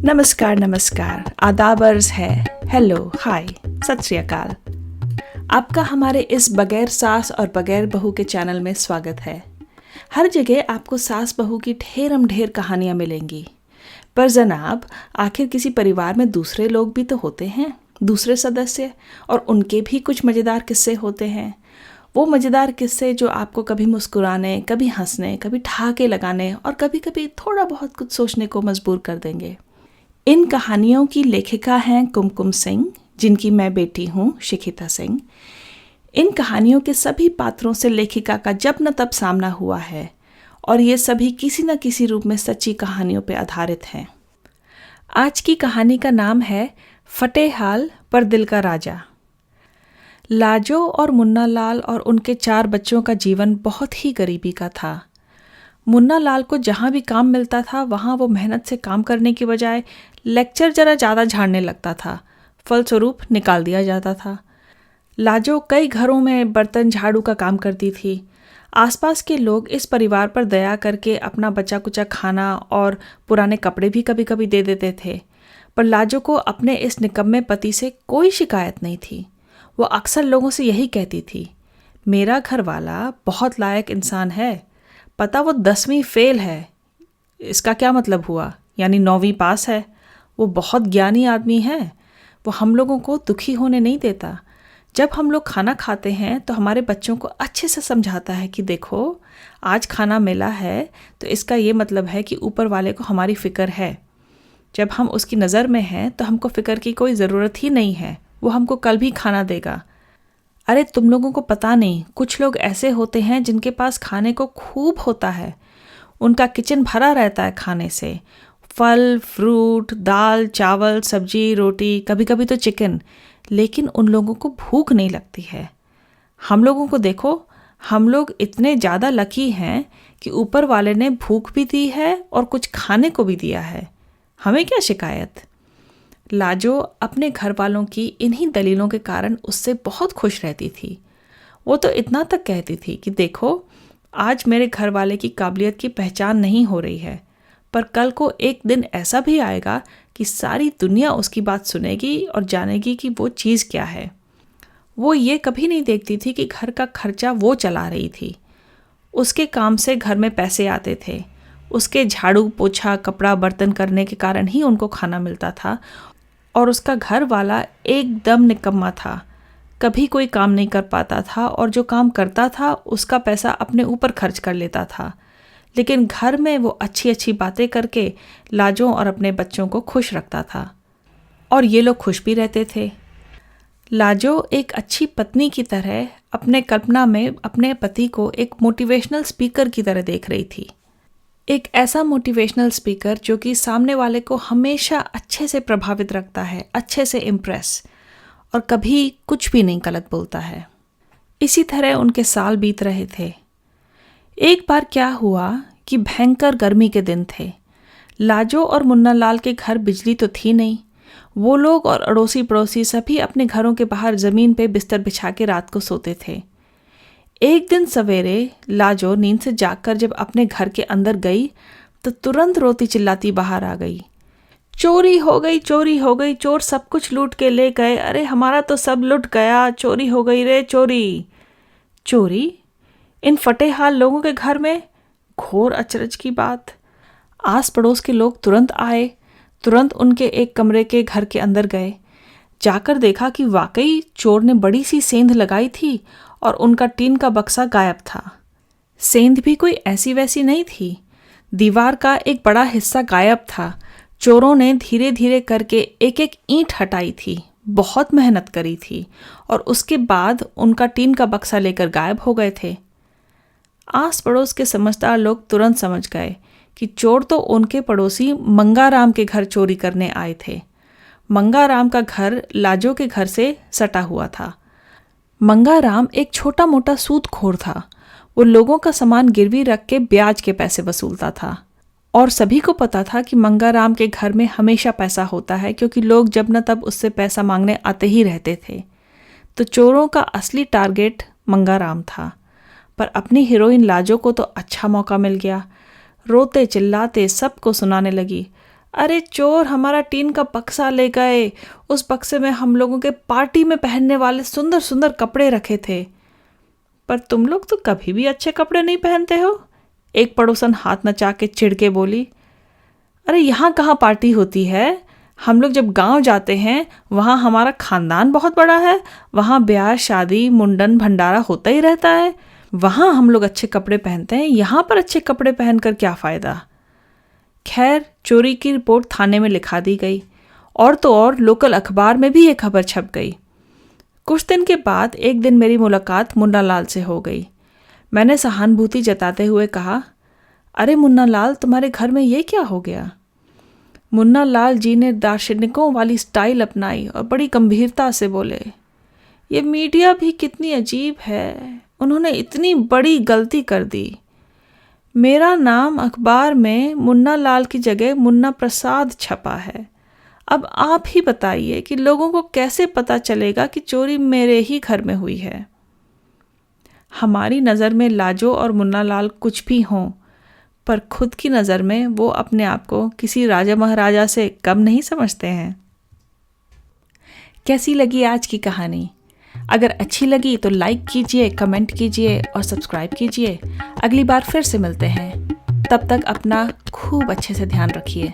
नमस्कार नमस्कार, आदाब अर्ज़ है, हेलो हाय, सत श्री अकाल। आपका हमारे इस बगैर सास और बगैर बहू के चैनल में स्वागत है। हर जगह आपको सास बहू की ढेरम ढेर कहानियाँ मिलेंगी, पर जनाब आखिर किसी परिवार में दूसरे लोग भी तो होते हैं, दूसरे सदस्य, और उनके भी कुछ मज़ेदार किस्से होते हैं। वो मज़ेदार किस्से जो आपको कभी मुस्कुराने, कभी हंसने, कभी ठहाके लगाने और कभी कभी थोड़ा बहुत कुछ सोचने को मजबूर कर देंगे। इन कहानियों की लेखिका हैं कुमकुम सिंह, जिनकी मैं बेटी हूँ शिखिता सिंह। इन कहानियों के सभी पात्रों से लेखिका का जब न तब सामना हुआ है और ये सभी किसी न किसी रूप में सच्ची कहानियों पर आधारित हैं। आज की कहानी का नाम है फटे हाल पर दिल का राजा। लाजो और मुन्ना लाल और उनके 4 बच्चों का जीवन बहुत ही गरीबी का था। मुन्ना लाल को जहाँ भी काम मिलता था वहाँ वो मेहनत से काम करने की बजाय लेक्चर जरा ज़्यादा झाड़ने लगता था, फलस्वरूप निकाल दिया जाता था। लाजो कई घरों में बर्तन झाड़ू का काम करती थी। आसपास के लोग इस परिवार पर दया करके अपना बचा कुचा खाना और पुराने कपड़े भी कभी कभी दे देते थे, पर लाजो को अपने इस निकम्मे पति से कोई शिकायत नहीं थी। वो अक्सर लोगों से यही कहती थी, मेरा घर वाला बहुत लायक इंसान है, पता वो 10वीं फेल है, इसका क्या मतलब हुआ, यानी 9वीं पास है। वो बहुत ज्ञानी आदमी है, वो हम लोगों को दुखी होने नहीं देता। जब हम लोग खाना खाते हैं तो हमारे बच्चों को अच्छे से समझाता है कि देखो आज खाना मिला है तो इसका ये मतलब है कि ऊपर वाले को हमारी फ़िक्र है। जब हम उसकी नज़र में हैं तो हमको फ़िक्र की कोई ज़रूरत ही नहीं है, वो हमको कल भी खाना देगा। अरे तुम लोगों को पता नहीं, कुछ लोग ऐसे होते हैं जिनके पास खाने को खूब होता है, उनका किचन भरा रहता है खाने से, फल फ्रूट, दाल चावल सब्जी रोटी, कभी कभी तो चिकन, लेकिन उन लोगों को भूख नहीं लगती है। हम लोगों को देखो, हम लोग इतने ज़्यादा लकी हैं कि ऊपर वाले ने भूख भी दी है और कुछ खाने को भी दिया है, हमें क्या शिकायत। लाजो अपने घर वालों की इन्हीं दलीलों के कारण उससे बहुत खुश रहती थी। वो तो इतना तक कहती थी कि देखो आज मेरे घर वाले की काबिलियत की पहचान नहीं हो रही है, पर कल को एक दिन ऐसा भी आएगा कि सारी दुनिया उसकी बात सुनेगी और जानेगी कि वो चीज़ क्या है। वो ये कभी नहीं देखती थी कि घर का खर्चा वो चला रही थी। उसके काम से घर में पैसे आते थे, उसके झाड़ू पोछा कपड़ा बर्तन करने के कारण ही उनको खाना मिलता था। और उसका घर वाला एकदम निकम्मा था, कभी कोई काम नहीं कर पाता था और जो काम करता था उसका पैसा अपने ऊपर खर्च कर लेता था। लेकिन घर में वो अच्छी अच्छी बातें करके लाजो और अपने बच्चों को खुश रखता था और ये लोग खुश भी रहते थे। लाजो एक अच्छी पत्नी की तरह अपने कल्पना में अपने पति को एक मोटिवेशनल स्पीकर की तरह देख रही थी। एक ऐसा मोटिवेशनल स्पीकर जो कि सामने वाले को हमेशा अच्छे से प्रभावित रखता है, अच्छे से इम्प्रेस, और कभी कुछ भी नहीं गलत बोलता है। इसी तरह उनके साल बीत रहे थे। एक बार क्या हुआ कि भयंकर गर्मी के दिन थे। लाजो और मुन्ना लाल के घर बिजली तो थी नहीं। वो लोग और अड़ोसी पड़ोसी सभी अपने घरों के बाहर ज़मीन पे बिस्तर बिछा के रात को सोते थे। एक दिन सवेरे लाजो नींद से जागकर जब अपने घर के अंदर गई तो तुरंत रोती चिल्लाती बाहर आ गई, चोरी हो गई, चोरी हो गई, चोर सब कुछ लूट के ले गए, अरे हमारा तो सब लुट गया, चोरी हो गई रे चोरी। चोरी इन फटे हाल लोगों के घर में? घोर अचरज की बात। आस पड़ोस के लोग तुरंत आए, तुरंत उनके एक कमरे के घर के अंदर गए। जाकर देखा कि वाकई चोर ने बड़ी सी सेंध लगाई थी और उनका टीन का बक्सा गायब था। सेंध भी कोई ऐसी वैसी नहीं थी, दीवार का एक बड़ा हिस्सा गायब था। चोरों ने धीरे धीरे करके एक एक ईंट हटाई थी, बहुत मेहनत करी थी, और उसके बाद उनका टीन का बक्सा लेकर गायब हो गए थे। आस पड़ोस के समझदार लोग तुरंत समझ गए कि चोर तो उनके पड़ोसी मंगाराम के घर चोरी करने आए थे। मंगाराम का घर लाजो के घर से सटा हुआ था। मंगाराम एक छोटा मोटा सूदखोर था। वो लोगों का सामान गिरवी रख के ब्याज के पैसे वसूलता था और सभी को पता था कि मंगाराम के घर में हमेशा पैसा होता है, क्योंकि लोग जब न तब उससे पैसा मांगने आते ही रहते थे। तो चोरों का असली टारगेट मंगाराम था, पर अपनी हीरोइन लाजो को तो अच्छा मौका मिल गया। रोते चिल्लाते सबको सुनाने लगी, अरे चोर हमारा टीन का बक्सा ले गए, उस बक्से में हम लोगों के पार्टी में पहनने वाले सुंदर सुंदर कपड़े रखे थे। पर तुम लोग तो कभी भी अच्छे कपड़े नहीं पहनते हो, एक पड़ोसन हाथ नचा के चिढ़ के बोली। अरे यहाँ कहाँ पार्टी होती है, हम लोग जब गांव जाते हैं वहाँ हमारा खानदान बहुत बड़ा है, वहाँ ब्याह शादी मुंडन भंडारा होता ही रहता है, वहाँ हम लोग अच्छे कपड़े पहनते हैं, यहाँ पर अच्छे कपड़े पहनकर क्या फ़ायदा। खैर चोरी की रिपोर्ट थाने में लिखा दी गई और तो और लोकल अखबार में भी ये खबर छप गई। कुछ दिन के बाद एक दिन मेरी मुलाकात मुन्ना लाल से हो गई। मैंने सहानुभूति जताते हुए कहा, अरे मुन्ना लाल, तुम्हारे घर में ये क्या हो गया। मुन्ना लाल जी ने दार्शनिकों वाली स्टाइल अपनाई और बड़ी गंभीरता से बोले, ये मीडिया भी कितनी अजीब है, उन्होंने इतनी बड़ी गलती कर दी। मेरा नाम अखबार में मुन्ना लाल की जगह मुन्ना प्रसाद छपा है। अब आप ही बताइए कि लोगों को कैसे पता चलेगा कि चोरी मेरे ही घर में हुई है। हमारी नज़र में लाजो और मुन्ना लाल कुछ भी हों, पर खुद की नज़र में वो अपने आप को किसी राजा महाराजा से कम नहीं समझते हैं। कैसी लगी आज की कहानी? अगर अच्छी लगी तो लाइक कीजिए, कमेंट कीजिए और सब्सक्राइब कीजिए। अगली बार फिर से मिलते हैं, तब तक अपना खूब अच्छे से ध्यान रखिए।